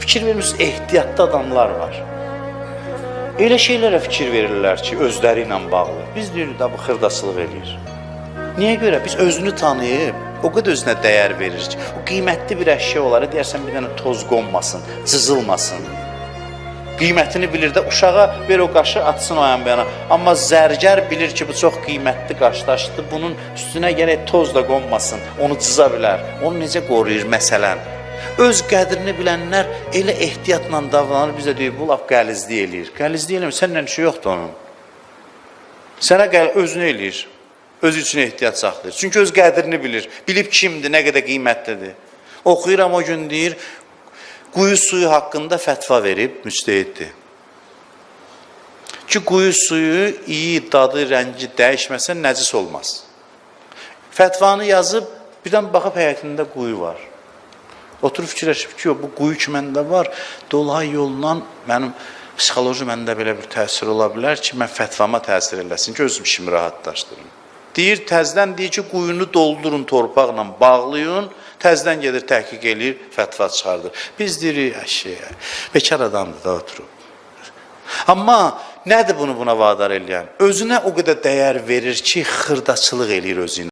Fikir vermiş, ehtiyatlı adamlar var. Elə şeylərə fikir verirlər ki, özləri ilə bağlı. Biz deyirik da bu xırdaçılıq eləyir. Niyə görə? Biz özünü tanıyıb, o qədər özünə dəyər verir ki, o qiymətli bir əşya olar, deyərsən bir dənə toz qonmasın, cızılmasın. Qiymətini bilir də, uşağa ver o qaşı atsın o yan bayana. Amma zərgər bilir ki, bu çox qiymətli qaşdaşdır, bunun üstünə gərək toz da qonmasın, onu cıza bilər. Onu necə qoruyur məsələn? Öz qədrini bilənlər elə ehtiyatla davranır, bizə deyir, bu laf qəlizlik eləyir. Qəlizlik eləyir, səndən şey yoxdur onun. Sənə özünü eləyir, öz üçün ehtiyat saxlayır. Çünki öz qədrini bilir, bilib kimdir, nə qədər qiymətlidir. Oxuyuram o gün deyir, quyu suyu haqqında fətva verib, müstəhiddir. Ki, quyu suyu iyi, dadı, rəngi dəyişməsə nəcis olmaz. Fətvanı yazıb, birdən baxıb həyətində quyu var. Oturub fikirləşib ki, bu quyu ki məndə var, dolay yolla mənim psixoloji məndə belə bir təsir ola bilər ki, mən fətvama təsir eləsin ki, özüm işimi rahatlaşdırın. Deyir, təzdən deyir ki, quyunu doldurun torpaqla, bağlayın, təzdən gedir, təhqiq eləyir, fətva çıxardır. Biz deyirik, bekar adamdır da oturub. Amma nədir bunu buna vadar eləyən? Özünə o qədər dəyər verir ki, xırdaçılıq eləyir özünə.